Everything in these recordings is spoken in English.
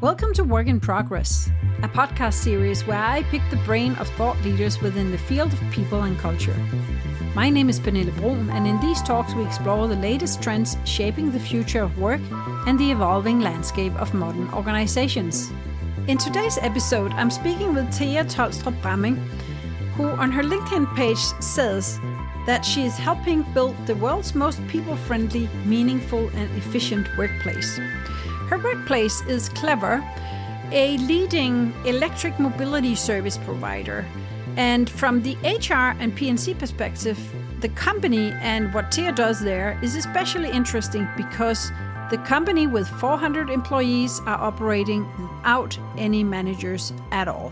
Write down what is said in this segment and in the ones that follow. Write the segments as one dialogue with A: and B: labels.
A: Welcome to Work in Progress, a podcast series where I pick the brain of thought leaders within the field of people and culture. My name is Pernille Brun, and in these talks we explore the latest trends shaping the future of work and the evolving landscape of modern organizations. In today's episode, I'm speaking with Thea Tolstrup Bramming, who on her LinkedIn page says that she is helping build the world's most people-friendly, meaningful and efficient workplace. Her workplace is Clever, a leading electric mobility service provider. And from the HR and P&C perspective, the company and what Thea does there is especially interesting because the company with 400 employees are operating without any managers at all.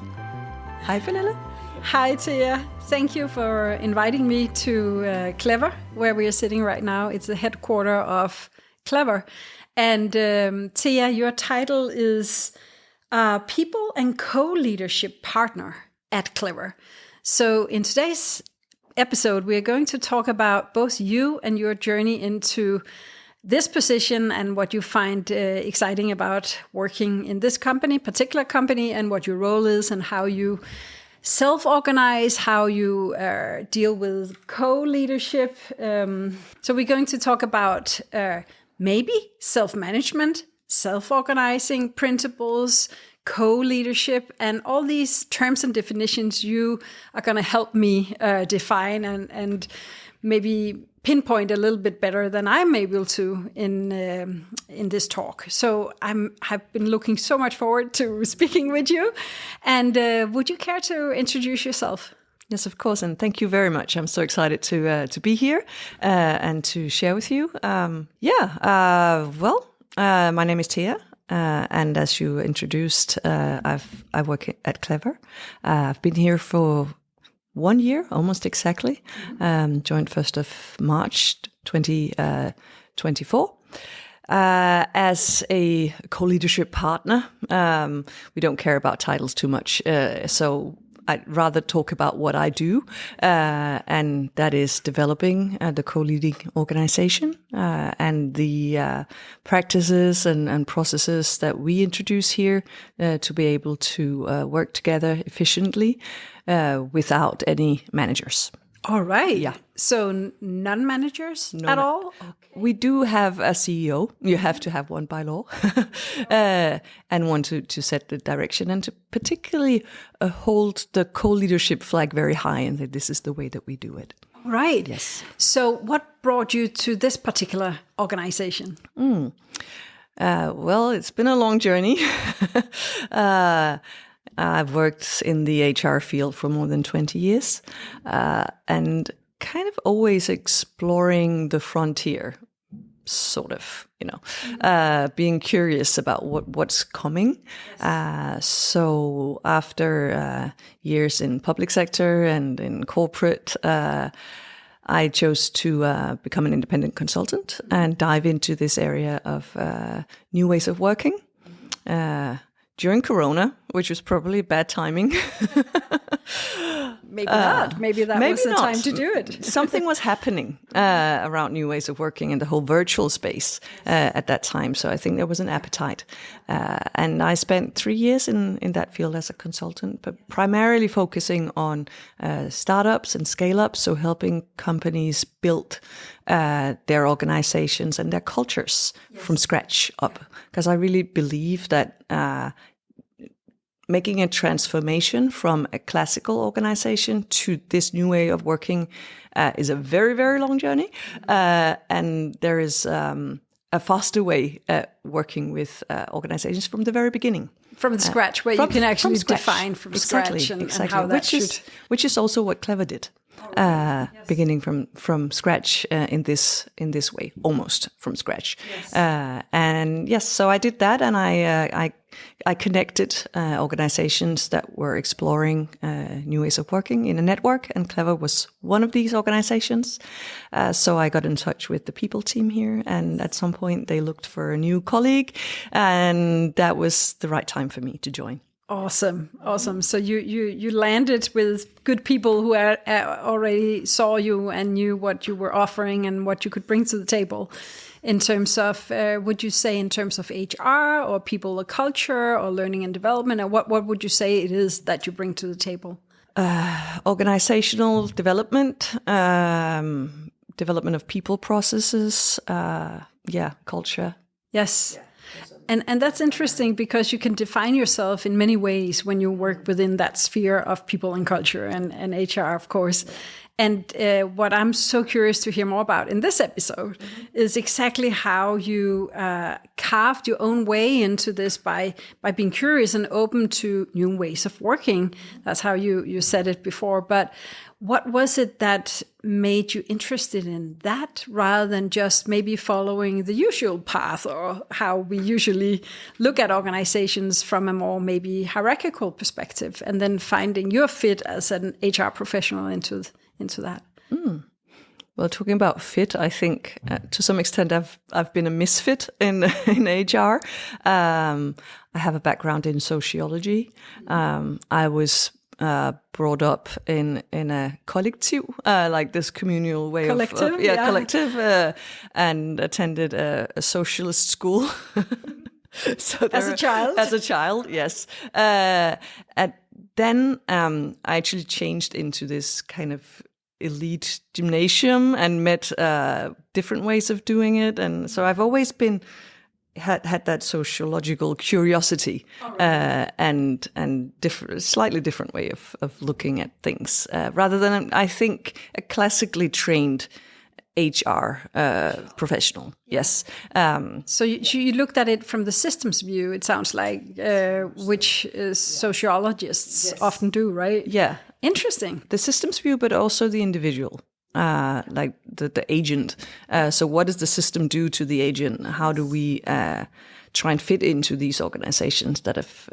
B: Hi, Pernille.
A: Hi, Thea. Thank you for inviting me to Clever, where we are sitting right now. It's the headquarters of Clever. And Thea, your title is People and Co-Leadership Partner at Clever. So in today's episode, we are going to talk about both you and your journey into this position and what you find exciting about working in this particular company, and what your role is and how you self-organize, how you deal with co-leadership. So we're going to talk about maybe self-management, self-organizing principles, co-leadership, and all these terms and definitions you are going to help me define and maybe pinpoint a little bit better than I'm able to in this talk. So have been looking so much forward to speaking with you. And would you care to introduce yourself?
B: Yes, of course, and thank you very much. I'm so excited to be here and to share with you. My name is Thea, and as you introduced, I work at Clever. I've been here for 1 year, almost exactly. Joined 1st of March 2024. As a co-leadership partner, we don't care about titles too much, so I'd rather talk about what I do, and that is developing the co-leading organization and the practices and processes that we introduce here to be able to work together efficiently without any managers.
A: All right.
B: Yeah.
A: So non-managers at all? Okay.
B: We do have a CEO. You have to have one by law, and one to set the direction and to particularly hold the co-leadership flag very high, and that this is the way that we do it.
A: Right.
B: Yes.
A: So what brought you to this particular organization?
B: Well, it's been a long journey. I've worked in the HR field for more than 20 years, and kind of always exploring the frontier, sort of, being curious about what's coming. So after years in public sector and in corporate, I chose to become an independent consultant and dive into this area of new ways of working. During Corona, which was probably bad timing.
A: Maybe not. Maybe that was the time to do it.
B: Something was happening around new ways of working in the whole virtual space at that time. So I think there was an appetite. And I spent 3 years in that field as a consultant, but primarily focusing on startups and scale-ups, so helping companies build their organizations and their cultures from scratch up. Because I really believe that making a transformation from a classical organization to this new way of working is a very, very long journey. And there is a faster way at working with organizations from the very beginning.
A: From scratch, where you can actually define from scratch and how that
B: which is also what Clever did. Beginning from scratch in this way, almost from scratch. Yes. So I did that, and I connected organizations that were exploring new ways of working in a network, and Clever was one of these organizations. So I got in touch with the people team here, and at some point they looked for a new colleague, and that was the right time for me to join.
A: Awesome. So you landed with good people who already saw you and knew what you were offering and what you could bring to the table. in terms of, would you say in terms of HR or people or culture or learning and development? Or what would you say it is that you bring to the table?
B: Organizational development, development of people processes, culture.
A: Yes. And that's interesting because you can define yourself in many ways when you work within that sphere of people and culture and HR, of course. And what I'm so curious to hear more about in this episode is exactly how you carved your own way into this by being curious and open to new ways of working. That's how you said it before. But what was it that made you interested in that rather than just maybe following the usual path or how we usually look at organizations from a more maybe hierarchical perspective and then finding your fit as an HR professional into that?
B: Well, talking about fit, I think to some extent I've been a misfit in HR. I have a background in sociology. I was brought up in a collective, like this communal way
A: collective,
B: collective, and attended a socialist school. So
A: as a child,
B: yes. And then I actually changed into this kind of elite gymnasium and met different ways of doing it, and so I've always been had that sociological curiosity and slightly different way of looking at things rather than I think a classically trained HR professional. Yes.
A: So you looked at it from the systems view, it sounds like, which sociologists often do, right?
B: Yeah.
A: Interesting.
B: The systems view, but also the individual, like the agent. So what does the system do to the agent? How do we try and fit into these organizations that have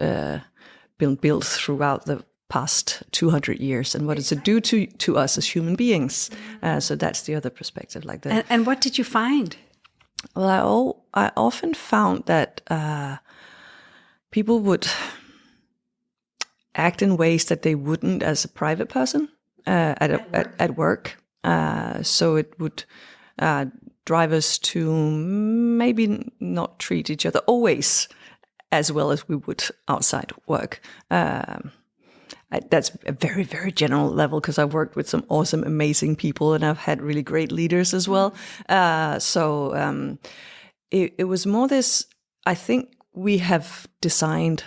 B: been built throughout the past 200 years, and what does it do to us as human beings? So that's the other perspective. Like that.
A: And what did you find?
B: Well, I often found that people would act in ways that they wouldn't as a private person at work. So it would drive us to maybe not treat each other always as well as we would outside work. That's a very, very general level because I've worked with some awesome, amazing people and I've had really great leaders as well. It was more this, I think we have designed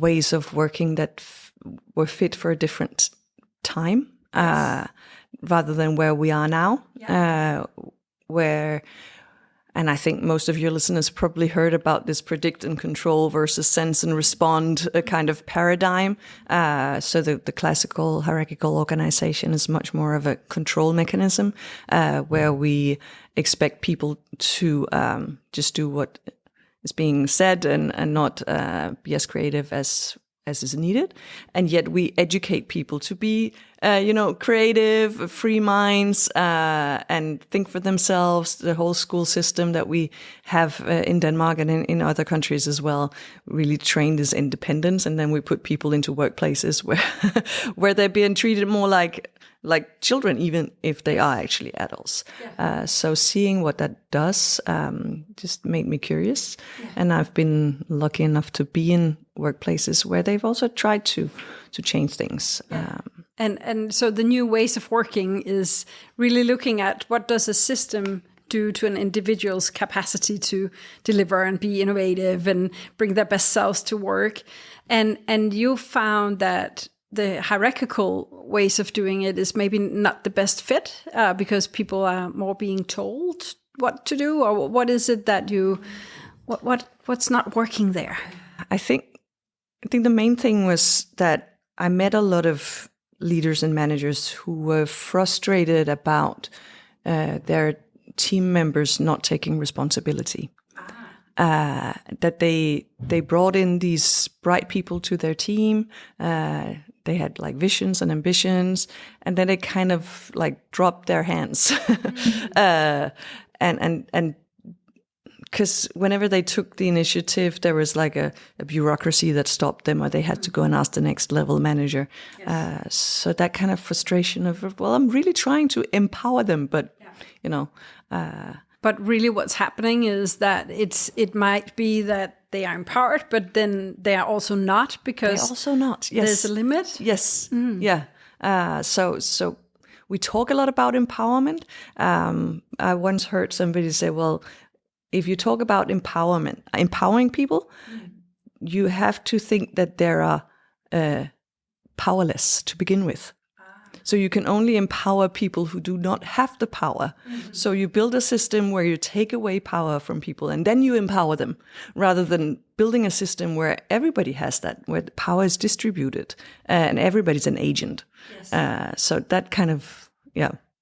B: ways of working that were fit for a different time, rather than where we are now, and I think most of your listeners probably heard about this predict and control versus sense and respond kind of paradigm. So the classical hierarchical organization is much more of a control mechanism, where we expect people to just do what is being said and not be as creative as is needed. And yet we educate people to be, creative, free minds, and think for themselves. The whole school system that we have in Denmark and in other countries as well really trained as independence. And then we put people into workplaces where they're being treated more like children, even if they are actually adults. So seeing what that does just made me curious. And I've been lucky enough to be in workplaces where they've also tried to change things.
A: And so the new ways of working is really looking at what does a system do to an individual's capacity to deliver and be innovative and bring their best selves to work. And you found that the hierarchical ways of doing it is maybe not the best fit because people are more being told what to do, or what is it that what's not working there?
B: I think the main thing was that I met a lot of leaders and managers who were frustrated about their team members not taking responsibility. That they brought in these bright people to their team. They had like visions and ambitions, and then they kind of like dropped their hands. And because whenever they took the initiative, there was like a bureaucracy that stopped them, or they had to go and ask the next level manager. So that kind of frustration of, well, I'm really trying to empower them, but
A: But really what's happening is that it might be that they are empowered, but then they are also not, because
B: They're also not. Yes.
A: there's a limit.
B: Yes. Yeah. So we talk a lot about empowerment. I once heard somebody say, well, if you talk about empowering people, you have to think that they are powerless to begin with. So you can only empower people who do not have the power. So you build a system where you take away power from people and then you empower them, rather than building a system where everybody has that, where the power is distributed and everybody's an agent. Yes. So that kind of,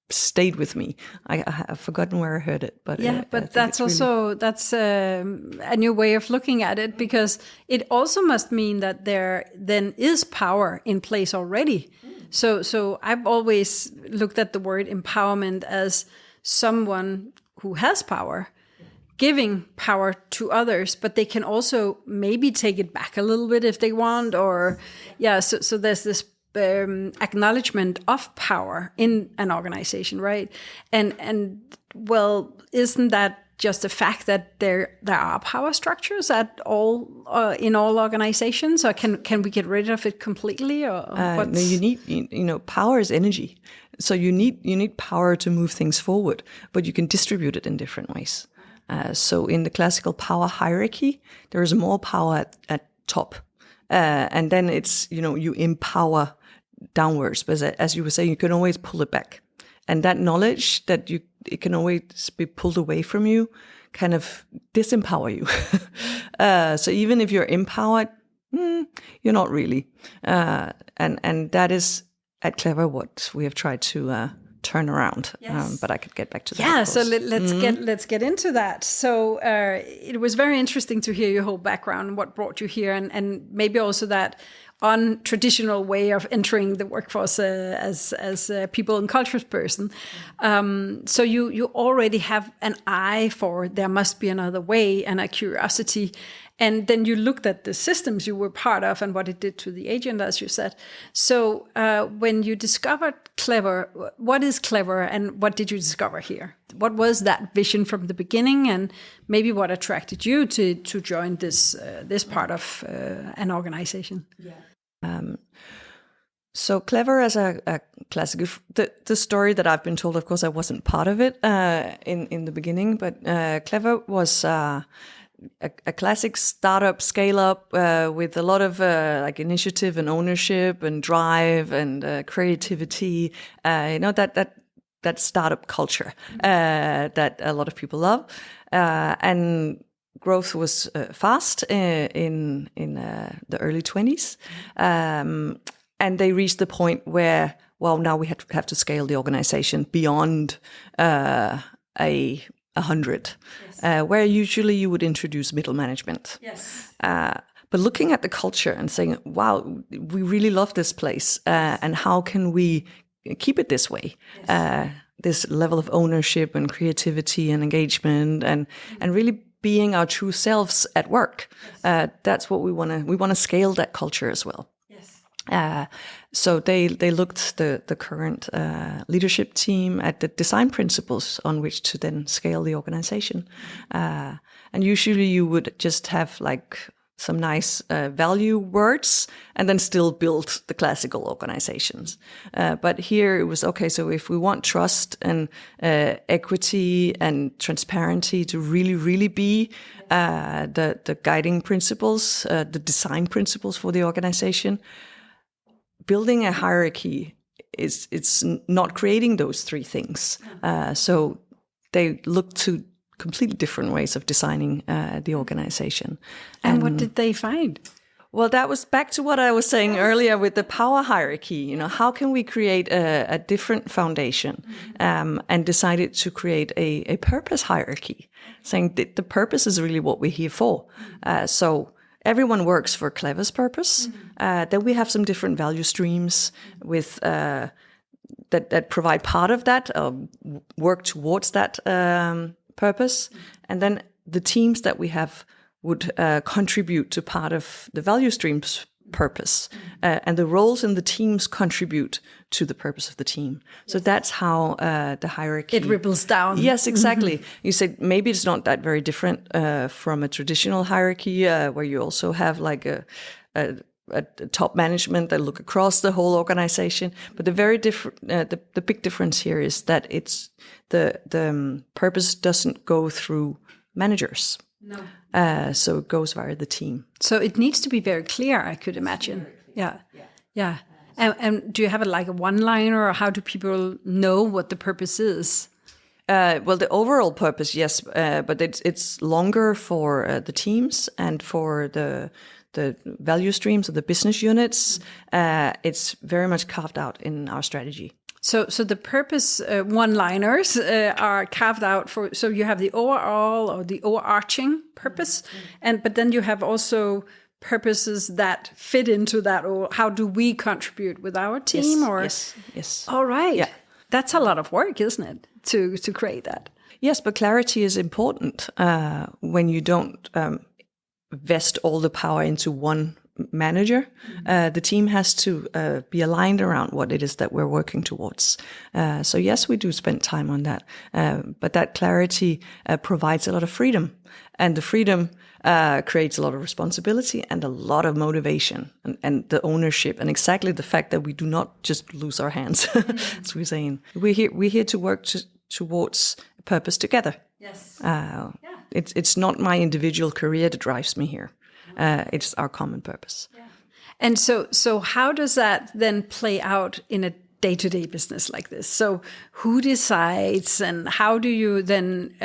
B: stayed with me. I've forgotten where I heard it, but
A: but that's also that's a new way of looking at it, because it also must mean that there then is power in place already. So I've always looked at the word empowerment as someone who has power, giving power to others, but they can also maybe take it back a little bit if they want, or so there's this acknowledgement of power in an organization, right? And well, isn't that just the fact that there are power structures at all in all organizations, or can we get rid of it completely? Or
B: no, you need power is energy, so you need power to move things forward, but you can distribute it in different ways. So in the classical power hierarchy, there is more power at top, and then it's you empower downwards, but as you were saying, you can always pull it back, and that knowledge that it can always be pulled away from you kind of disempower you. So even if you're empowered, you're not really, and that is at Clever what we have tried to turn around. Yes. But I could get back to that.
A: Yeah, so let's get into that. So it was very interesting to hear your whole background, what brought you here, and maybe also that untraditional way of entering the workforce as a people and cultures person. So you already have an eye for there must be another way, and a curiosity. And then you looked at the systems you were part of and what it did to the agent, as you said. So when you discovered Clever, what is Clever and what did you discover here? What was that vision from the beginning, and maybe what attracted you to join this part of an organization? Yeah.
B: So Clever as a classic, the story that I've been told, of course, I wasn't part of it in the beginning, but Clever was a classic startup scale up with a lot of initiative and ownership and drive and creativity. That startup culture that a lot of people love, and growth was fast in the early 20s, and they reached the point where, well, now we have to scale the organization beyond 100, yes. Where usually you would introduce middle management. Yes. But looking at the culture and saying, wow, we really love this place, and how can we keep it this way? Yes. This level of ownership and creativity and engagement and really being our true selves at work. Yes. That's what we want to. We want to scale that culture as well. Yes. So they looked the current leadership team at the design principles on which to then scale the organization. And usually you would just have some nice value words and then still build the classical organizations. But here it was, okay, so if we want trust and equity and transparency to really, really be the guiding principles, the design principles for the organization, building a hierarchy it's not creating those three things. So they look to completely different ways of designing the organization.
A: And what did they find?
B: Well, that was back to what I was saying earlier with the power hierarchy. How can we create a different foundation, and decided to create a purpose hierarchy, saying that the purpose is really what we're here for. So everyone works for Clever's purpose. Then we have some different value streams with that provide part of that, work towards that purpose. And then the teams that we have would contribute to part of the value streams purpose, and the roles in the teams contribute to the purpose of the team. So that's how the hierarchy...
A: It ripples down.
B: Yes, exactly. You said maybe it's not that very different from a traditional hierarchy where you also have like a top management that look across the whole organization. But the very different, the big difference here is that it's the purpose doesn't go through managers.
A: No.
B: So it goes via the team.
A: So it needs to be very clear, I could imagine. Yeah. And do you have like a one-liner, or how do people know what the purpose is?
B: Well, the overall purpose, yes, but it's longer for the teams and for the value streams of the business units. It's very much carved out in our strategy.
A: So the purpose one-liners are carved out for. So you have the overall or the overarching purpose, but then you have also purposes that fit into that. Or how do we contribute with our team?
B: Yes.
A: All right.
B: Yeah.
A: That's a lot of work, isn't it, to create that?
B: Yes, but clarity is important when you don't vest all the power into one manager. The team has to be aligned around what it is that we're working towards. So yes, we do spend time on that, but that clarity provides a lot of freedom, and the freedom creates a lot of responsibility and a lot of motivation and the ownership, and exactly the fact that we do not just lose our hands, as we're saying. We're here to work towards a purpose together.
A: Yes.
B: It's not my individual career that drives me here. It's our common purpose.
A: Yeah. And so how does that then play out in a day-to-day business like this? So who decides, and how do you then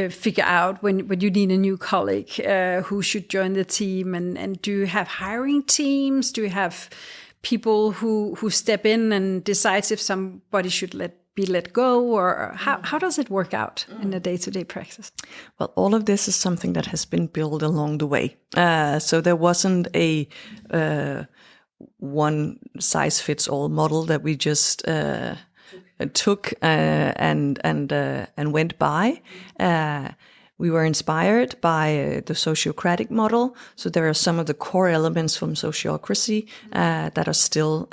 A: figure out when you need a new colleague who should join the team? And do you have hiring teams? Do you have people who step in and decides if somebody should be let go, or how does it work out in a day-to-day practice?
B: Well, all of this is something that has been built along the way. So there wasn't a one-size-fits-all model that we just took and went by. We were inspired by the sociocratic model. So there are some of the core elements from sociocracy that are still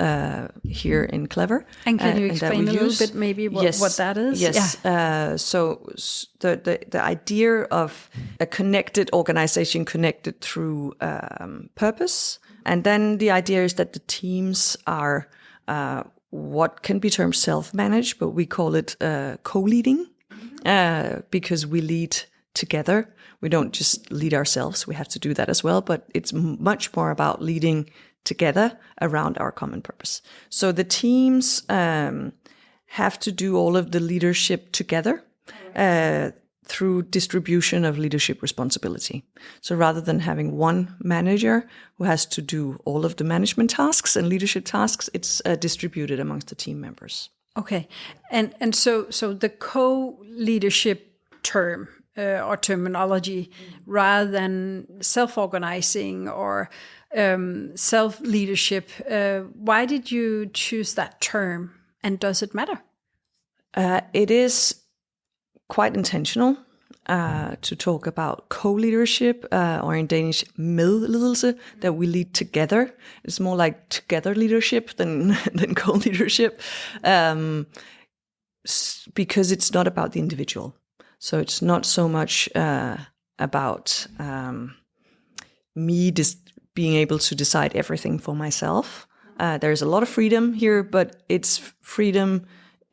B: here in Clever.
A: And can you explain a little bit maybe what that is?
B: Yes. Yeah. So the idea of a connected organization connected through purpose. And then the idea is that the teams are what can be termed self-managed, but we call it co-leading because we lead together. We don't just lead ourselves. We have to do that as well, but it's much more about leading together around our common purpose. So the teams have to do all of the leadership together through distribution of leadership responsibility. So rather than having one manager who has to do all of the management tasks and leadership tasks, it's distributed amongst the team members.
A: Okay. And so the co-leadership term or terminology, rather than self-organizing or self-leadership, why did you choose that term, and does it matter?
B: It is quite intentional to talk about co-leadership, or in Danish, medledelse, that we lead together. It's more like together leadership than co-leadership, because it's not about the individual. So it's not so much about me just being able to decide everything for myself. There's a lot of freedom here, but it's freedom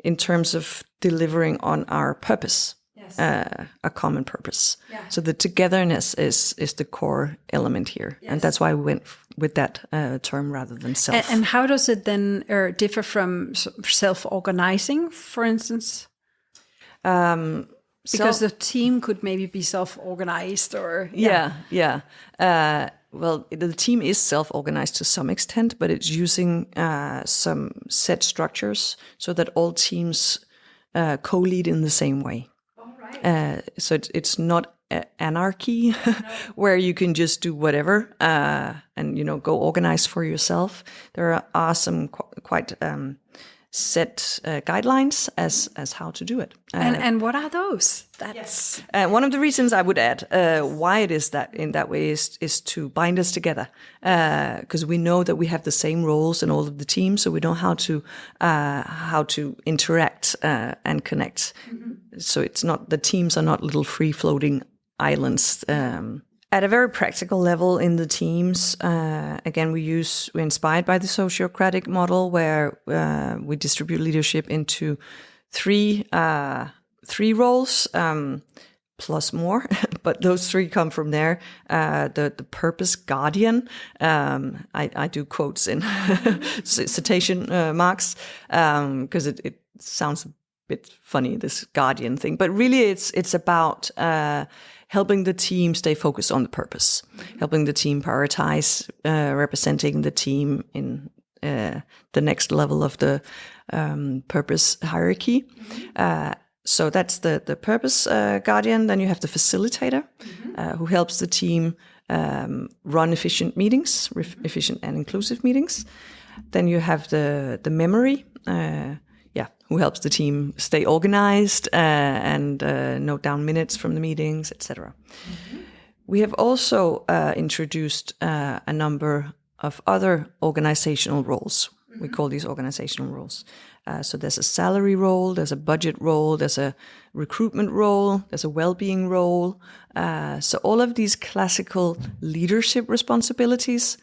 B: in terms of delivering on our purpose, a common purpose. Yeah. So the togetherness is the core element here. Yes. And that's why we went with that term rather than self.
A: And how does it then differ from self-organizing, for instance? Because the team could maybe be self-organized, or
B: well, the team is self-organized to some extent, but it's using some set structures so that all teams co-lead in the same way. All right. So it's not anarchy where you can just do whatever and go organize for yourself. There are some quite set guidelines as how to do it.
A: And what are those? That's
B: one of the reasons I would add why it is that in that way is to bind us together, because we know that we have the same roles in all of the teams, so we know how to interact and connect. So it's not, the teams are not little free floating islands. At a very practical level in the teams, again, we're inspired by the sociocratic model where we distribute leadership into three roles, plus more, but those three come from there. The purpose guardian, I do quotes in citation marks, because it sounds a bit funny, this guardian thing, but really it's about helping the team stay focused on the purpose, helping the team prioritize, representing the team in the next level of the purpose hierarchy. So that's the purpose guardian. Then you have the facilitator, who helps the team run efficient meetings, efficient and inclusive meetings. Then you have the memory, who helps the team stay organized and note down minutes from the meetings, etc. We have also introduced a number of other organizational roles. We call these organizational roles. So there's a salary role, there's a budget role, there's a recruitment role, there's a well-being role. So all of these classical leadership responsibilities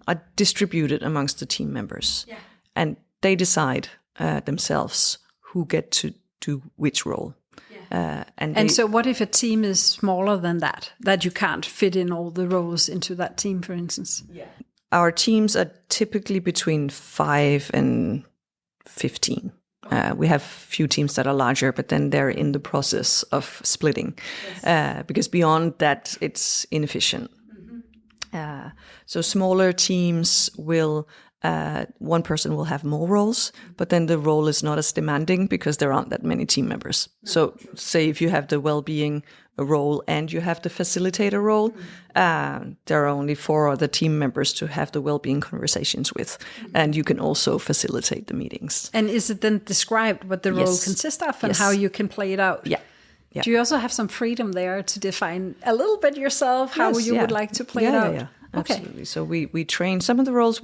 B: are distributed amongst the team members. Yeah. And they decide themselves who get to do which role. Yeah. And
A: so what if a team is smaller than that you can't fit in all the roles into that team, for instance?
B: Yeah. Our teams are typically between 5 and 15. We have few teams that are larger, but then they're in the process of splitting. Yes. Because beyond that, it's inefficient. So smaller teams will, one person will have more roles, but then the role is not as demanding because there aren't that many team members. So say if you have the well-being role and you have the facilitator role, there are only 4 other team members to have the well-being conversations with, and you can also facilitate the meetings.
A: And is it then described what the role consists of and how you can play it out?
B: Yeah. Yeah.
A: Do you also have some freedom there to define a little bit yourself how you would like to play it out?
B: Yeah, absolutely. Okay. So we train some of the roles,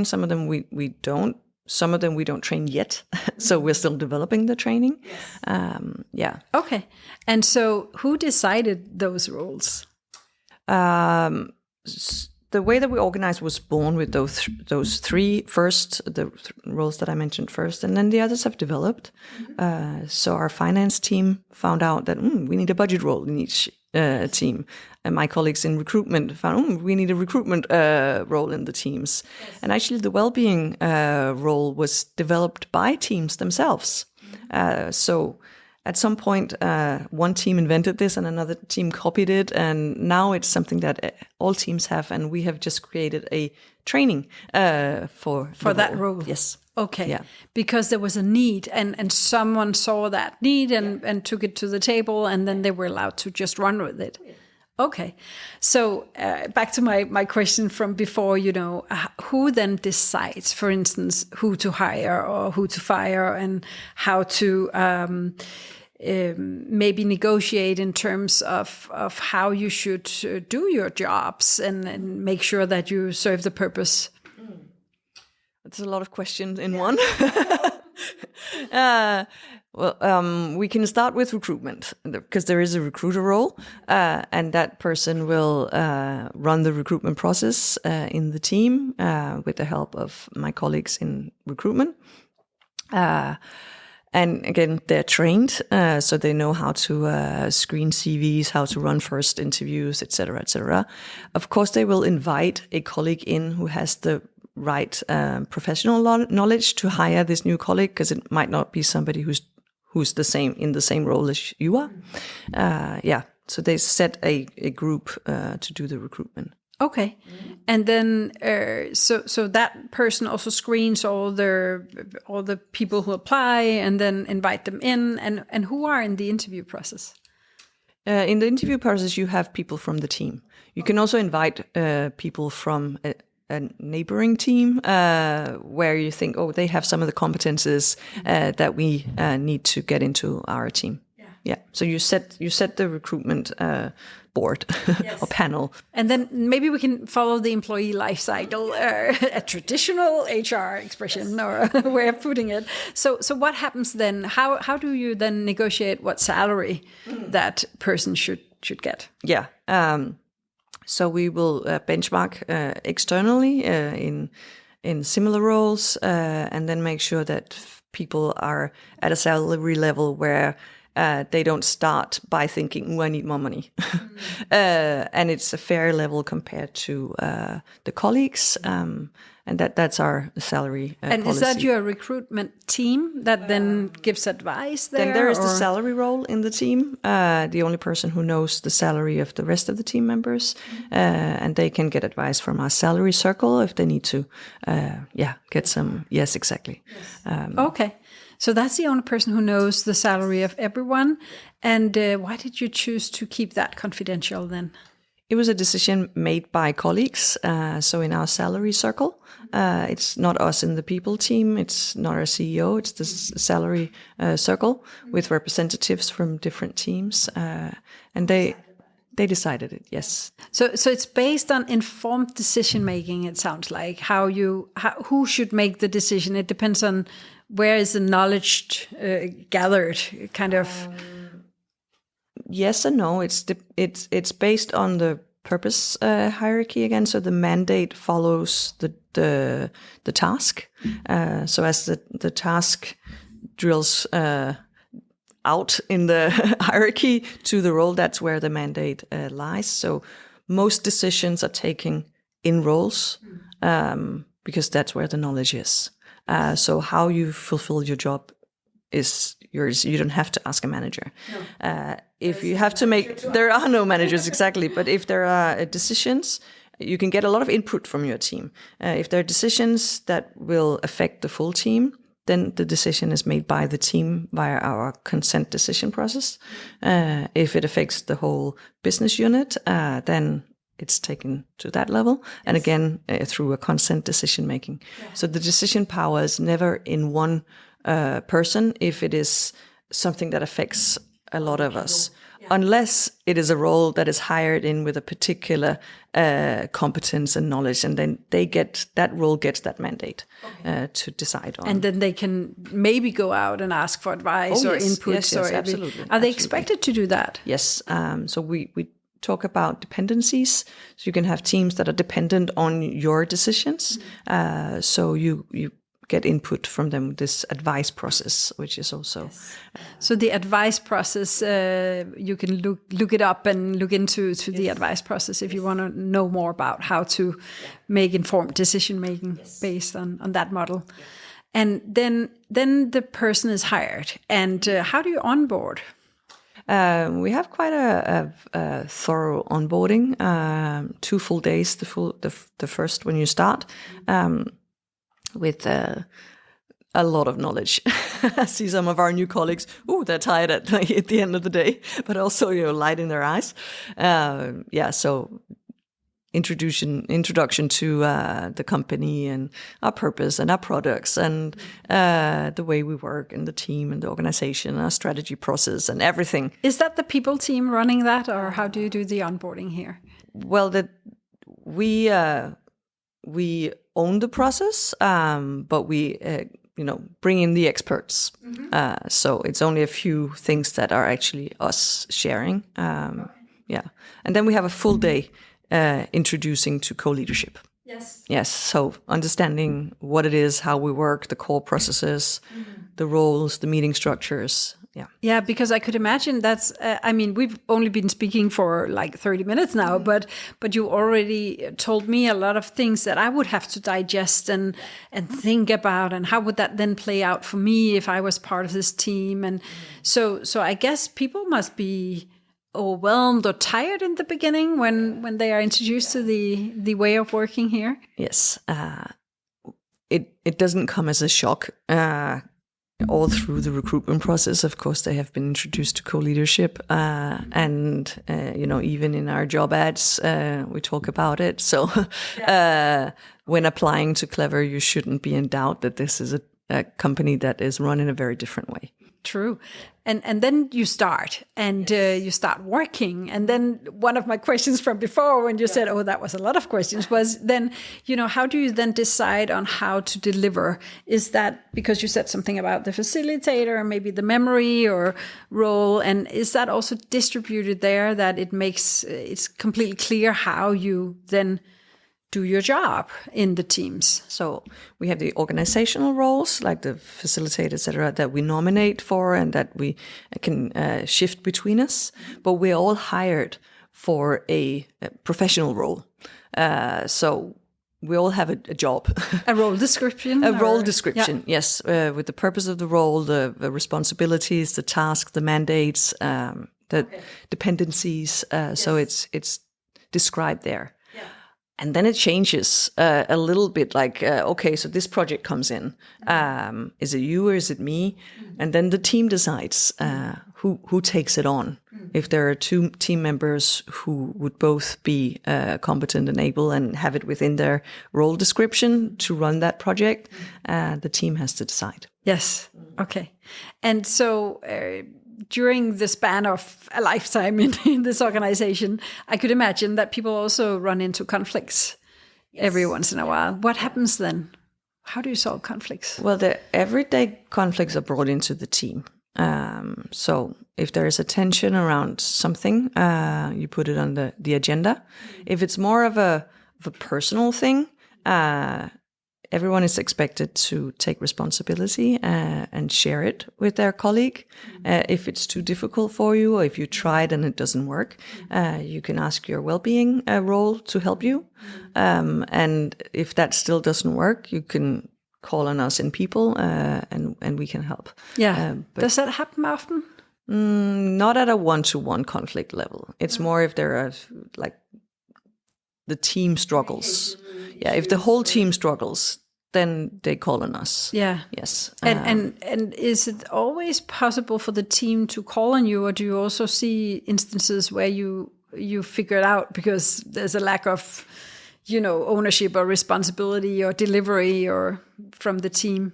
B: some of them we don't. Some of them we don't train yet, so we're still developing the training. Yes.
A: Okay. And so who decided those roles?
B: The way that we organized was born with those three first, the roles that I mentioned first, and then the others have developed. So our finance team found out that we need a budget role in each team. And my colleagues in recruitment found we need a recruitment role in the teams. Yes. And actually the well-being role was developed by teams themselves. So at some point, one team invented this and another team copied it. And now it's something that all teams have. And we have just created a training for
A: that role.
B: Yes.
A: Okay. Yeah. Because there was a need and someone saw that need and took it to the table, and then they were allowed to just run with it. Yeah. Okay. So back to my question from before, who then decides, for instance, who to hire or who to fire, and how to maybe negotiate in terms of how you should do your jobs and make sure that you serve the purpose?
B: That's a lot of questions in one. We can start with recruitment, because there is a recruiter role, and that person will run the recruitment process in the team with the help of my colleagues in recruitment. And again, they're trained, so they know how to screen CVs, how to run first interviews, etc., etc. Of course, they will invite a colleague in who has the right professional knowledge to hire this new colleague, because it might not be somebody who's in the same role as you are. So they set a group to do the recruitment.
A: Okay. And then so that person also screens all the people who apply and then invite them in, and who are in the interview process? In
B: the interview process, you have people from the team. You can also invite people from a neighboring team where you think, oh, they have some of the competences that we need to get into our team. Yeah. So you set the recruitment board or panel,
A: and then maybe we can follow the employee life cycle, a traditional HR expression or a way of putting it. So what happens then? How do you then negotiate what salary that person should get?
B: Yeah. So we will benchmark externally in similar roles, and then make sure that people are at a salary level where they don't start by thinking, I need more money. And it's a fair level compared to the colleagues. And that's our salary
A: and
B: policy.
A: Is that your recruitment team that then gives advice there?
B: Then there is the salary role in the team, the only person who knows the salary of the rest of the team members. And they can get advice from our salary circle if they need to, get some. Yes, exactly.
A: Yes. Okay. So that's the only person who knows the salary of everyone. And why did you choose to keep that confidential then?
B: It was a decision made by colleagues. So in our salary circle, it's not us in the people team. It's not our CEO. It's the salary circle with representatives from different teams. And they decided it, yes.
A: So it's based on informed decision making, it sounds like. Who should make the decision? It depends on where is the knowledge gathered, kind of.
B: Yes and no. It's based on the purpose hierarchy again. So the mandate follows the task. So as the task drills out in the hierarchy to the role, that's where the mandate lies. So most decisions are taken in roles because that's where the knowledge is. So how you fulfill your job is yours. You don't have to ask a manager. No. If you have to make, there are no managers exactly, but if there are decisions, you can get a lot of input from your team. If there are decisions that will affect the full team, then the decision is made by the team via our consent decision process. If it affects the whole business unit, then it's taken to that level. Yes. And again, through a consent decision making. Yeah. So the decision power is never in one person if it is something that affects a lot of us. Yeah. Unless it is a role that is hired in with a particular competence and knowledge, and then that role gets that mandate to decide on.
A: And then they can maybe go out and ask for advice or inputs.
B: Yes, absolutely.
A: Are they expected to do that?
B: Yes. So we talk about dependencies. So you can have teams that are dependent on your decisions. Mm-hmm. So you get input from them, this advice process, which is also... Yes.
A: So the advice process, you can look it up and look into the advice process if you want to know more about how to make informed decision making based on that model. Yeah. And then the person is hired. And how do you onboard?
B: We have quite a thorough onboarding, 2 full days, the first when you start. With a lot of knowledge. I see some of our new colleagues, they're tired at the end of the day, but also, light in their eyes. So introduction to the company and our purpose and our products and the way we work and the team and the organization, our strategy process and everything.
A: Is that the people team running that, or how do you do the onboarding here?
B: Well, we own the process, but we, bring in the experts. Mm-hmm. So it's only a few things that are actually us sharing. And then we have a full day introducing to co-leadership. Yes. So understanding what it is, how we work, the core processes, the roles, the meeting structures.
A: Yeah, because I could imagine that's, we've only been speaking for like 30 minutes now, but you already told me a lot of things that I would have to digest and think about, and how would that then play out for me if I was part of this team. And so I guess people must be overwhelmed or tired in the beginning when they are introduced to the way of working here.
B: Yes, it doesn't come as a shock. all through the recruitment process, of course, they have been introduced to co-leadership, and even in our job ads, we talk about it. So, when applying to Clever, you shouldn't be in doubt that this is a company that is run in a very different way.
A: True. And then you start and you start working. And then one of my questions from before when you said, oh, that was a lot of questions, was then, how do you then decide on how to deliver? Is that because you said something about the facilitator, maybe the memory or role? And is that also distributed there that it's completely clear how you then do your job in the teams?
B: So we have the organizational roles, like the facilitator, etc., that we nominate for and that we can shift between us. But we're all hired for a professional role. So we all have a job.
A: A role description?
B: Role description, yeah. Yes. With the purpose of the role, the responsibilities, the tasks, the mandates, the dependencies. Yes. So it's described there. And then it changes a little bit, like, okay, so this project comes in. Is it you or is it me? And then the team decides who takes it on. If there are two team members who would both be competent and able and have it within their role description to run that project, the team has to decide.
A: Yes. Okay. And so during the span of a lifetime in this organization, I could imagine that people also run into conflicts every once in a while. What happens then? How do you solve conflicts?
B: Well, the everyday conflicts are brought into the team. So if there is a tension around something, you put it on the agenda. If it's more of a personal thing, everyone is expected to take responsibility and share it with their colleague. If it's too difficult for you, or if you tried and it doesn't work, you can ask your well-being role to help you. And if that still doesn't work, you can call on us in people, and we can help.
A: Yeah. Does that happen often?
B: Not at a one-to-one conflict level. It's more if there are like the team struggles. Yeah, if the whole team struggles, then they call on us.
A: Yeah.
B: Yes.
A: And is it always possible for the team to call on you, or do you also see instances where you figure it out because there's a lack of, ownership or responsibility or delivery or from the team?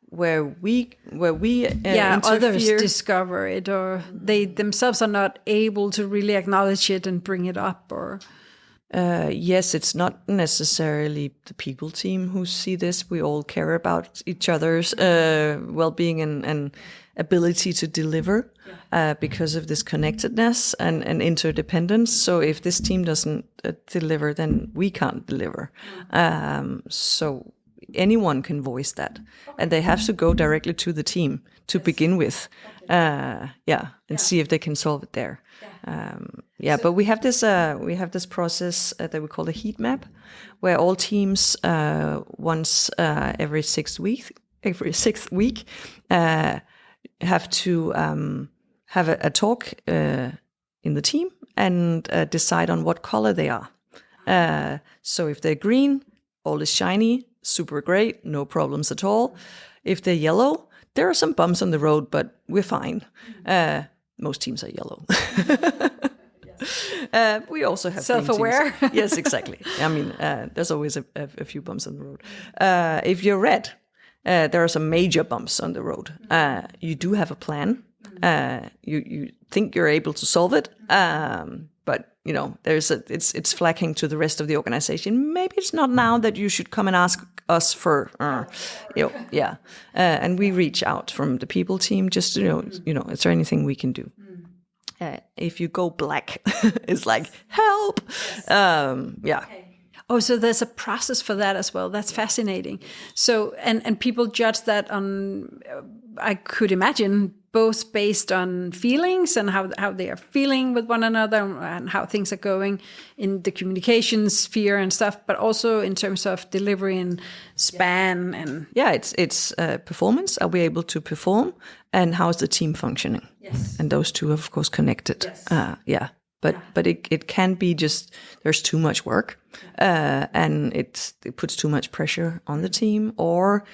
B: Where we
A: others discover it, or they themselves are not able to really acknowledge it and bring it up, or
B: yes, it's not necessarily the people team who see this. We all care about each other's well-being and ability to deliver because of this connectedness and interdependence. So if this team doesn't deliver, then we can't deliver. So anyone can voice that, and they have to go directly to the team to begin with, and see if they can solve it there. But we have this process that we call the heat map, where all teams once every sixth week have to have a talk in the team and decide on what color they are. So if they're green, all is shiny, super great, no problems at all. If they're yellow, there are some bumps on the road, but we're fine. Most teams are yellow. We also have
A: self-aware.
B: Yes, exactly. I mean, there's always a few bumps on the road. If you're red, there are some major bumps on the road. You do have a plan. You think you're able to solve it, but it's flagging to the rest of the organization. Maybe it's not now that you should come and ask us for, and we reach out from the people team just to is there anything we can do? If you go black, it's like help.
A: Oh, so there's a process for that as well. That's fascinating. So, and people judge that on, I could imagine, both based on feelings and how they are feeling with one another and how things are going in the communication sphere and stuff, but also in terms of delivery and span and
B: it's performance. Are we able to perform, and how is the team functioning?
A: Yes,
B: and those two are of course connected.
A: Yes.
B: But it can be just there's too much work, and it puts too much pressure on the team, or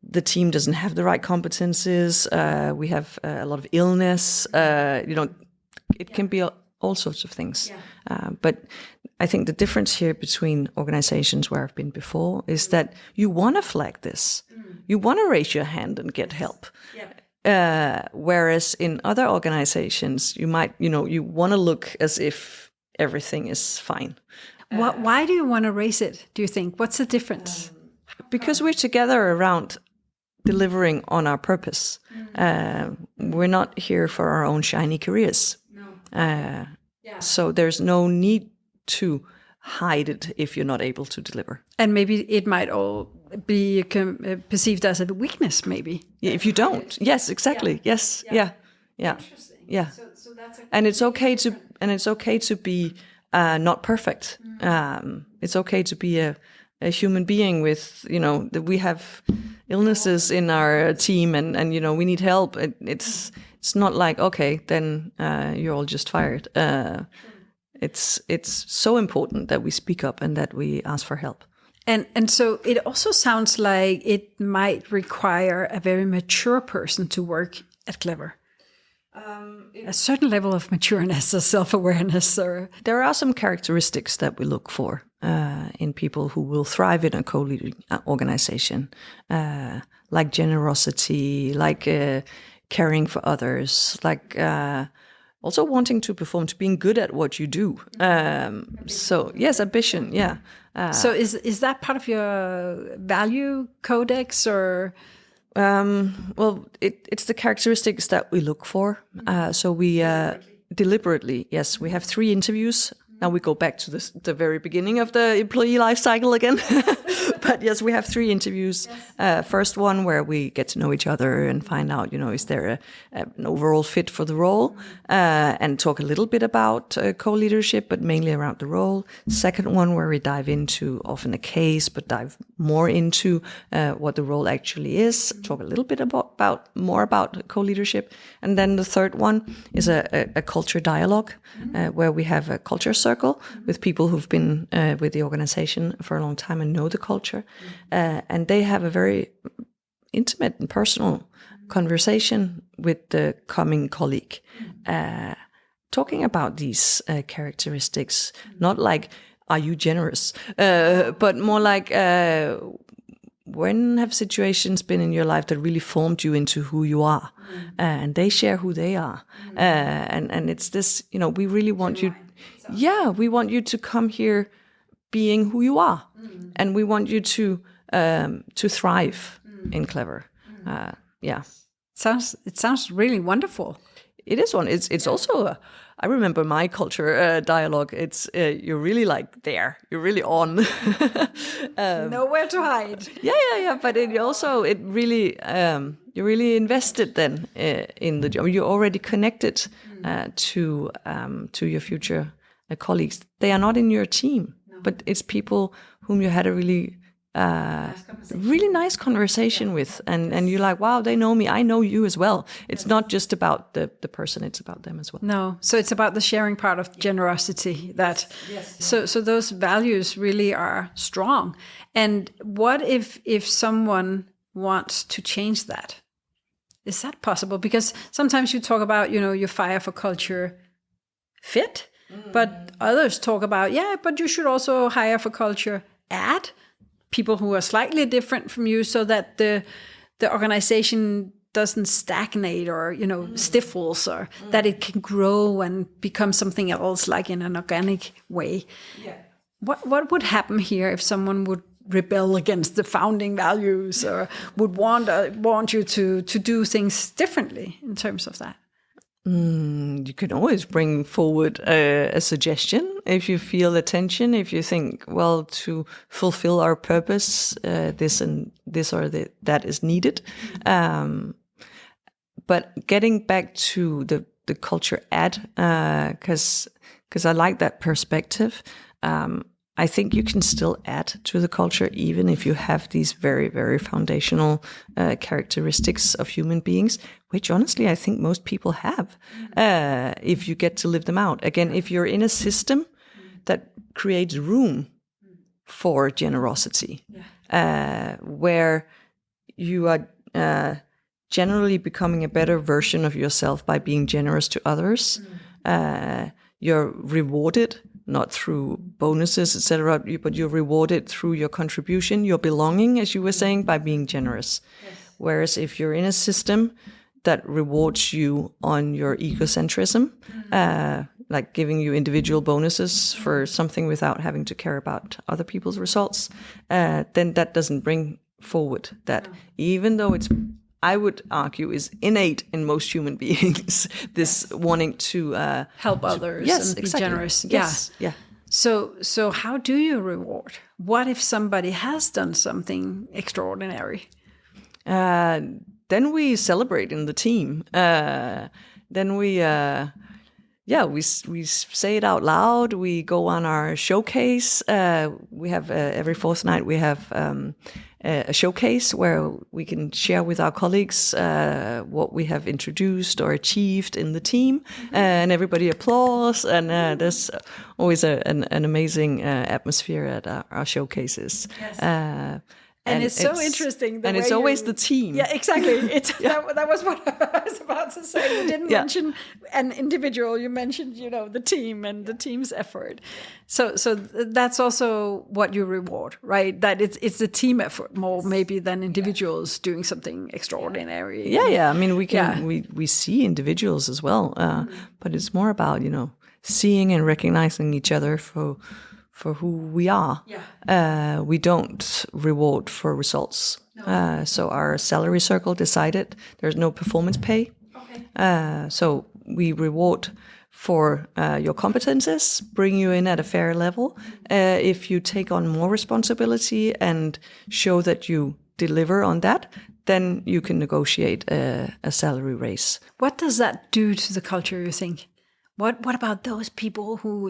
B: the team doesn't have the right competences. We have a lot of illness. It can be all sorts of things. But I think the difference here between organizations where I've been before is that you want to flag this. You want to raise your hand and get help. Whereas in other organizations, you might, you want to look as if everything is fine.
A: Why do you want to raise it, do you think? What's the difference?
B: Because we're together around delivering on our purpose. We're not here for our own shiny careers. So there's no need to hide it if you're not able to deliver. And
A: maybe it might all be perceived as a weakness, maybe.
B: If you don't. Yes, exactly. Yes. Yeah.
A: Interesting.
B: Yeah.
A: So that's
B: and it's okay to be not perfect. It's okay to be a human being with, that we have illnesses in our team and we need help. It's not like, okay, then you're all just fired. It's so important that we speak up and that we ask for help.
A: And so it also sounds like it might require a very mature person to work at Clever. A certain level of matureness or self-awareness.
B: There are some characteristics that we look for in people who will thrive in a co-leading organization, like generosity, like caring for others, like also wanting to perform, to being good at what you do. So yes, ambition, yeah.
A: So is that part of your value codex or?
B: Well, it's the characteristics that we look for. So we deliberately, yes, we have 3 interviews. Now we go back to the very beginning of the employee life cycle again. But yes, we have 3 interviews. First one where we get to know each other and find out, is there an overall fit for the role, and talk a little bit about co-leadership, but mainly around the role. Second one where we dive into often a case, but dive more into what the role actually is, talk a little bit more about co-leadership. And then the third one is a culture dialogue, where we have a culture circle with people who've been with the organization for a long time and know the culture. And they have a very intimate and personal conversation with the coming colleague, talking about these characteristics, not like, are you generous? But more like, when have situations been in your life that really formed you into who you are? And they share who they are. And it's this, we really want you, we want you to come here being who you are. And we want you to thrive in Clever.
A: It sounds really wonderful.
B: It is one. It's also I remember my culture dialogue. It's you're really like there. You're really on.
A: Nowhere to hide.
B: Yeah. But it really you're really invested then in the job. You're already connected to your future colleagues. They are not in your team, but it's people whom you had a really nice conversation with, and you're like, wow, they know me, I know you as well. It's not just about the person, it's about them as well.
A: No, so it's about the sharing part of generosity. So those values really are strong. And what if someone wants to change that? Is that possible? Because sometimes you talk about, you fire for culture fit, but others talk about, but you should also hire for culture add people who are slightly different from you, so that the organization doesn't stagnate or stifles, or that it can grow and become something else, like in an organic way. What would happen here if someone would rebel against the founding values, or would want you to do things differently in terms of that?
B: You can always bring forward a suggestion if you feel the tension, if you think, well, to fulfill our purpose, this or that is needed. But getting back to the culture add, because I like that perspective. I think you can still add to the culture even if you have these very, very foundational characteristics of human beings, which honestly I think most people have, if you get to live them out. Again, if you're in a system that creates room for generosity, where you are generally becoming a better version of yourself by being generous to others. You're rewarded not through bonuses, etc., but you're rewarded through your contribution, your belonging, as you were saying, by being generous. Yes. Whereas if you're in a system that rewards you on your egocentrism, like giving you individual bonuses for something without having to care about other people's results, then that doesn't bring forward that, even though it's, I would argue, is innate in most human beings, this wanting to
A: help others,
B: yes,
A: and
B: exactly.
A: be generous.
B: Yes, yeah.
A: So how do you reward? What if somebody has done something extraordinary?
B: Then we celebrate in the team. Then we say it out loud. We go on our showcase. We have every fourth night we have a showcase where we can share with our colleagues what we have introduced or achieved in the team, and everybody applauds. And there's always an amazing atmosphere at our showcases. Yes.
A: And it's so interesting.
B: And it's always the team.
A: Yeah, exactly. That was what I was about to say. You didn't mention an individual. You mentioned, the team and the team's effort. So that's also what you reward, right? That it's a team effort more maybe than individuals doing something extraordinary.
B: Yeah. I mean, we see individuals as well, but it's more about seeing and recognizing each other for who we are. Yeah. We don't reward for results. No. So our salary circle decided there's no performance pay. Okay. So we reward for your competences, bring you in at a fair level. If you take on more responsibility and show that you deliver on that, then you can negotiate a salary raise.
A: What does that do to the culture, you think? What about those people who,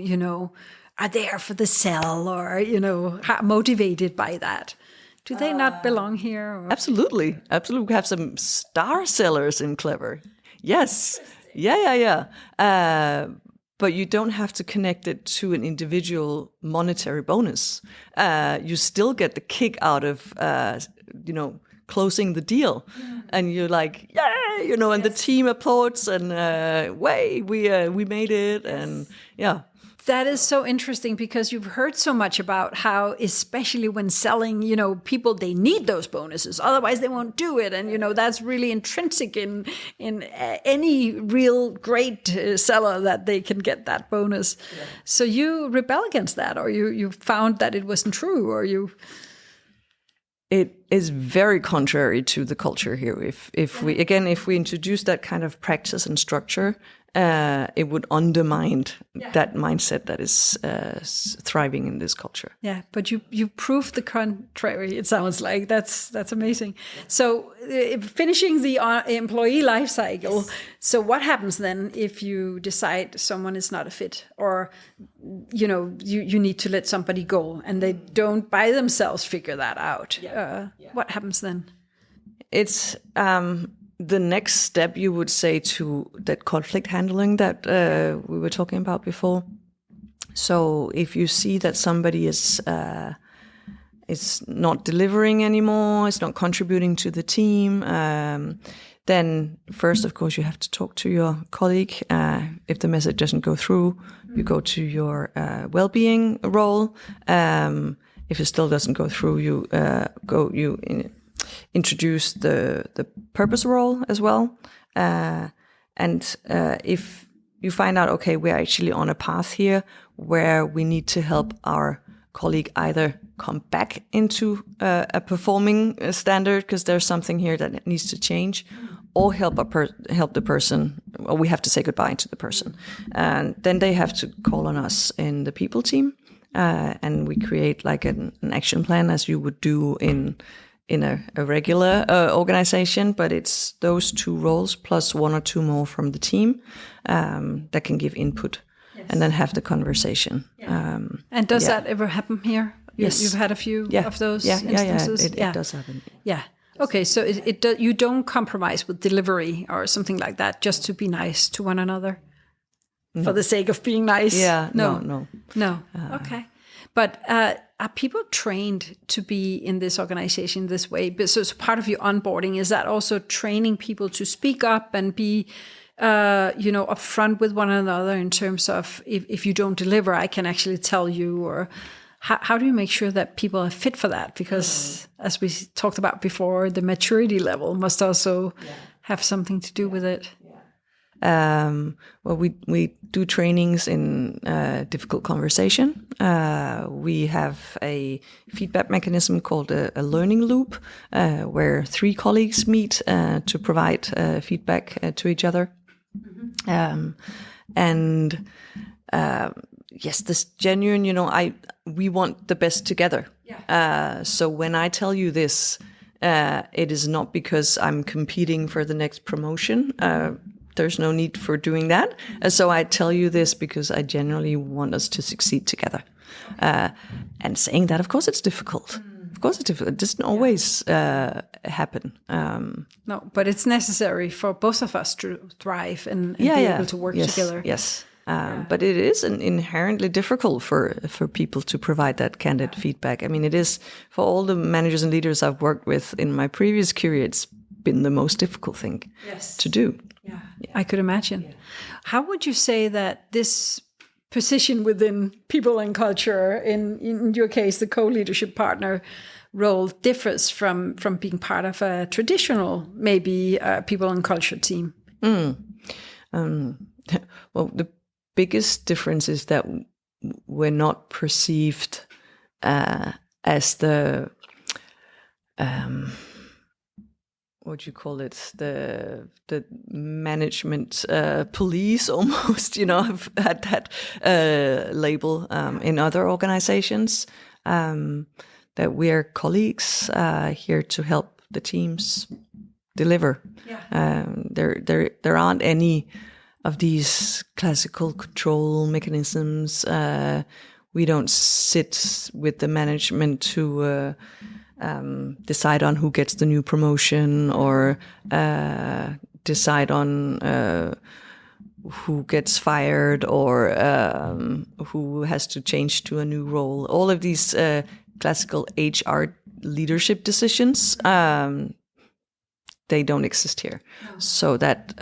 A: are there for the sell or, motivated by that? Do they not belong here? Or?
B: Absolutely. We have some star sellers in Clever. Yes. Yeah. But you don't have to connect it to an individual monetary bonus. You still get the kick out of, closing the deal. Yeah. And you're like, yay, and the team applauds and, we made it. Yes. And yeah.
A: That is so interesting because you've heard so much about how, especially when selling, people, they need those bonuses. Otherwise, they won't do it. And, that's really intrinsic in any real great seller that they can get that bonus. Yeah. So you rebel against that, or you found that it wasn't true, or you...
B: It is very contrary to the culture here. If we introduce that kind of practice and structure, it would undermine that mindset that is thriving in this culture. Yeah,
A: but you proved the contrary. It sounds like that's amazing. So finishing the employee life cycle. Yes. So what happens then if you decide someone is not a fit, or you need to let somebody go and they don't by themselves figure that out? What happens then?
B: It's the next step, you would say, to that conflict handling that we were talking about before. So if you see that somebody is not delivering anymore, is not contributing to the team, then first, of course, you have to talk to your colleague. If the message doesn't go through, you go to your well-being role. If it still doesn't go through, you introduce the purpose role as well. And if you find out, okay, we're actually on a path here where we need to help our colleague either come back into a performing standard because there's something here that needs to change, or help the person, or we have to say goodbye to the person. And then they have to call on us in the people team, and we create like an action plan as you would do in a regular organization, but it's those two roles plus one or two more from the team that can give input. Yes. And then have the conversation. Yeah.
A: And does that ever happen here? Yes. You've had a few of those instances?
B: It does happen.
A: Yeah. Okay, so you don't compromise with delivery or something like that just to be nice to one another? No. For the sake of being nice?
B: Yeah, no.
A: Okay. But are people trained to be in this organization this way? So part of your onboarding, is that also training people to speak up and be, upfront with one another in terms of if you don't deliver, I can actually tell you, or how do you make sure that people are fit for that? Because as we talked about before, the maturity level must also have something to do with it.
B: Well, we do trainings in difficult conversation. We have a feedback mechanism called a learning loop, where 3 colleagues meet to provide feedback to each other. Yes, this genuine, we want the best together. So when I tell you this, it is not because I'm competing for the next promotion. There's no need for doing that. So I tell you this because I genuinely want us to succeed together. And saying that, of course, it's difficult. Of course, it's difficult. It doesn't always happen.
A: No, but it's necessary for both of us to thrive and be able to work together.
B: Yes. But it is inherently difficult for people to provide that candid feedback. I mean, it is for all the managers and leaders I've worked with in my previous career, it's been the most difficult thing to do.
A: Yeah, I could imagine. Yeah. How would you say that this position within people and culture, in your case, the co-leadership partner role, differs from being part of a traditional, maybe people and culture team?
B: Well, the biggest difference is that we're not perceived as the what do you call it? The management police almost. I've had that label in other organizations. That we're colleagues here to help the teams deliver. There aren't any of these classical control mechanisms. We don't sit with the management to decide on who gets the new promotion or decide on who gets fired or who has to change to a new role. All of these classical HR leadership decisions, they don't exist here. No. So that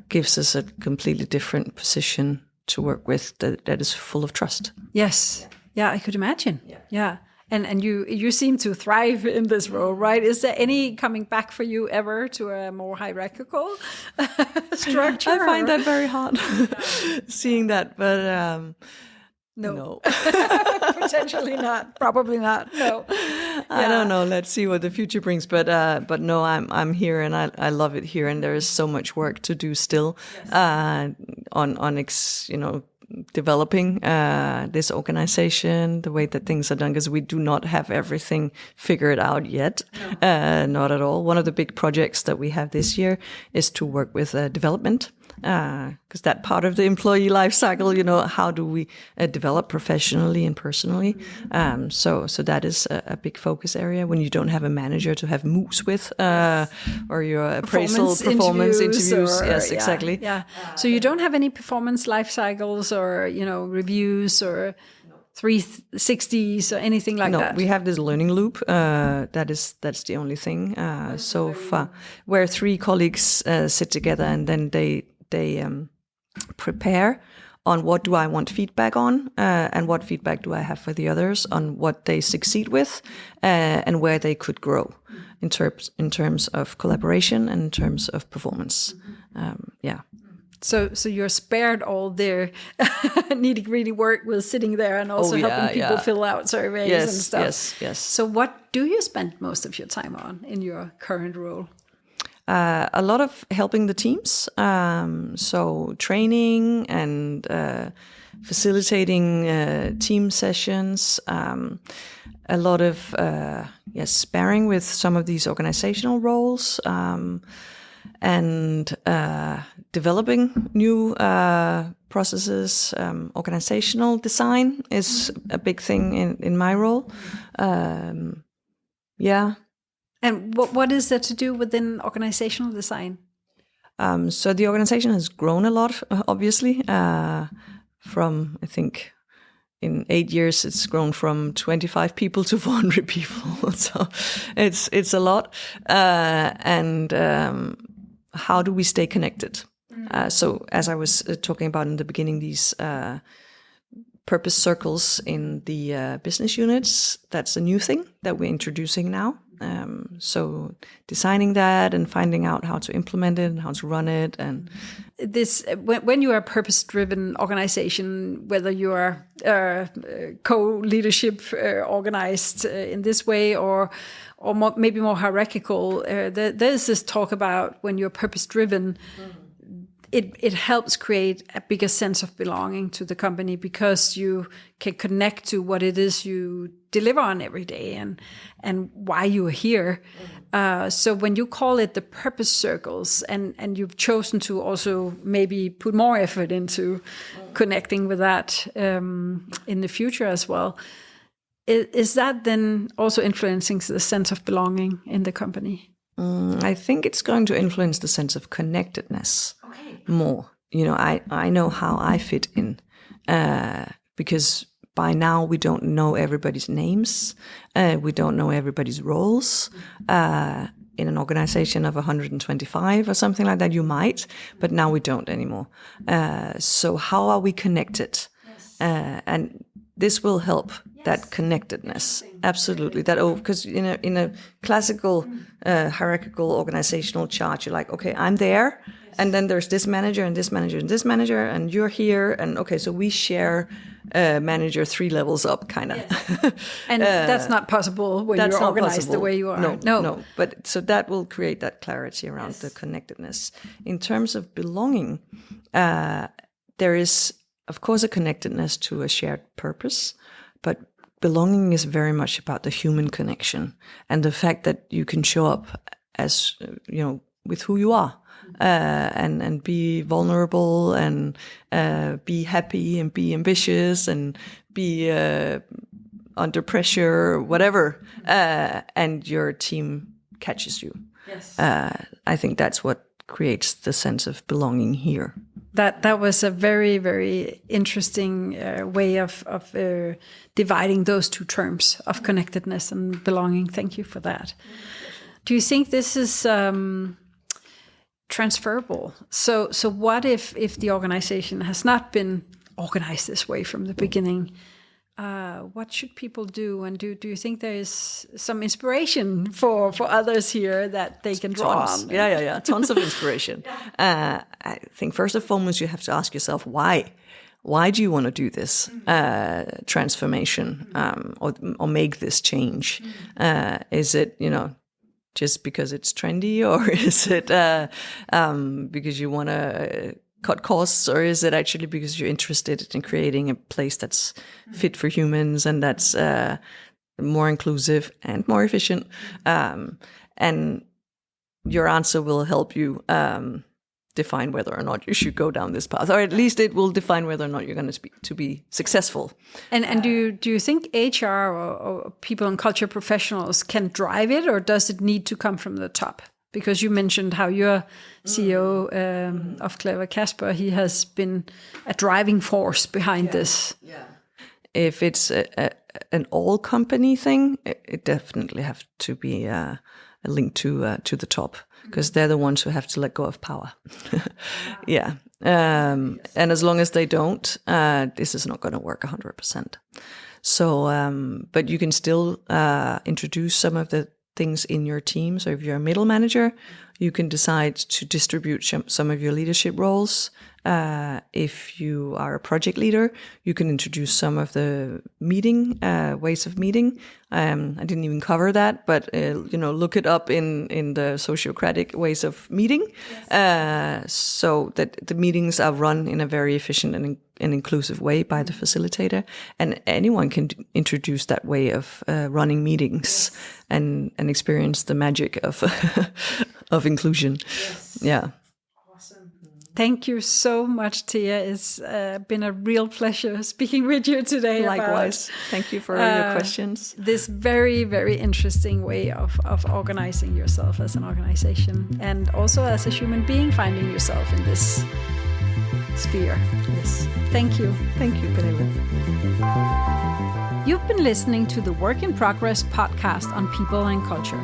B: gives us a completely different position to work with that is full of trust.
A: Yes. Yeah, I could imagine. Yeah. And you seem to thrive in this role, right? Is there any coming back for you ever to a more hierarchical structure?
B: I find that very hard, seeing that, but no.
A: Potentially not. Probably not. No.
B: I don't know. Let's see what the future brings. But no, I'm here and I love it here. And there is so much work to do still on developing this organization, the way that things are done, because we do not have everything figured out yet. No. Not at all. One of the big projects that we have this year is to work with development. Because that part of the employee life cycle, how do we develop professionally and personally? So that is a big focus area when you don't have a manager to have moves with, or your appraisal performance interviews. Yes, exactly.
A: Yeah. So you don't have any performance life cycles or, reviews or 360s or anything like that?
B: No, we have this learning loop. That's the only thing so far, where 3 colleagues sit together and then they prepare on what do I want feedback on, and what feedback do I have for the others on what they succeed with, and where they could grow in terms of collaboration and in terms of performance.
A: So you're spared all their nitty-gritty work with sitting there and also helping people fill out surveys and stuff.
B: Yes.
A: So what do you spend most of your time on in your current role?
B: A lot of helping the teams, so training and facilitating team sessions, a lot of sparring with some of these organizational roles, and developing new processes. Organizational design is a big thing in my role.
A: And what is there to do within organizational design?
B: So the organization has grown a lot, obviously, from, I think, in 8 years, it's grown from 25 people to 400 people. So it's a lot. And how do we stay connected? So as I was talking about in the beginning, these purpose circles in the business units, that's a new thing that we're introducing now. So designing that and finding out how to implement it and how to run it. And
A: this, when you are a purpose-driven organization, whether you are co-leadership organized in this way or maybe more hierarchical, there's this talk about when you're purpose-driven, it helps create a bigger sense of belonging to the company because you can connect to what it is you deliver on every day and why you are here. So when you call it the purpose circles and you've chosen to also maybe put more effort into connecting with that in the future as well, is that then also influencing the sense of belonging in the company?
B: I think it's going to influence the sense of connectedness more. You know, I know how I fit in because by now we don't know everybody's names. We don't know everybody's roles. In an organization of 125 or something like that, you might, but now we don't anymore. So how are we connected? And this will help that connectedness. Absolutely. Because in a classical hierarchical organizational chart, you're like, okay, I'm there, and then there's this manager and this manager and this manager, and you're here, and okay, so we share manager 3 levels up, kind of.
A: Yes. And that's not possible when you're organized the way you are.
B: No. But so that will create that clarity around the connectedness. In terms of belonging, there is, of course, a connectedness to a shared purpose, but belonging is very much about the human connection and the fact that you can show up as, with who you are, and be vulnerable and be happy and be ambitious and be under pressure, whatever, and your team catches you. Yes. I think that's what creates the sense of belonging here.
A: That was a very, very interesting way of dividing those two terms of connectedness and belonging. Thank you for that. Do you think this is transferable? So what if the organization has not been organized this way from the beginning? What should people do? And do you think there is some inspiration for others here that they can draw on?
B: Yeah. Tons of inspiration. I think first and foremost, you have to ask yourself why. Why do you want to do this transformation or make this change? Is it, just because it's trendy, or is it because you want to cut costs, or is it actually because you're interested in creating a place that's fit for humans and that's more inclusive and more efficient? And your answer will help you define whether or not you should go down this path, or at least it will define whether or not you're going to be successful.
A: And do you think HR or people and culture professionals can drive it, or does it need to come from the top? Because you mentioned how your CEO of Clever, Kasper, he has been a driving force behind this. Yeah.
B: If it's an all-company thing, it definitely have to be a link to the top, because they're the ones who have to let go of power. Yeah. And as long as they don't, this is not going to work 100%. So, but you can still introduce some of the things in your team. So if you're a middle manager, you can decide to distribute some of your leadership roles. If you are a project leader, you can introduce some of the meeting ways of meeting. I didn't even cover that, but look it up in the sociocratic ways of meeting, so that the meetings are run in a very efficient and inclusive way by the facilitator, and anyone can introduce that way of running meetings and experience the magic of of inclusion. Yes. Yeah.
A: Thank you so much, Thea. It's been a real pleasure speaking with you today.
B: Likewise. Thank you for your questions.
A: This very, very interesting way of organizing yourself as an organization, and also as a human being, finding yourself in this sphere.
B: Yes.
A: Thank you.
B: Thank you, Pernille.
A: You've been listening to the Work in Progress podcast on people and culture.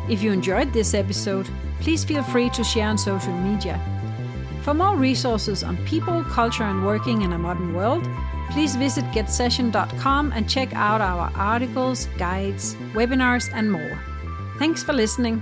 A: If you enjoyed this episode, please feel free to share on social media. For more resources on people, culture, and working in a modern world, please visit getsession.com and check out our articles, guides, webinars, and more. Thanks for listening.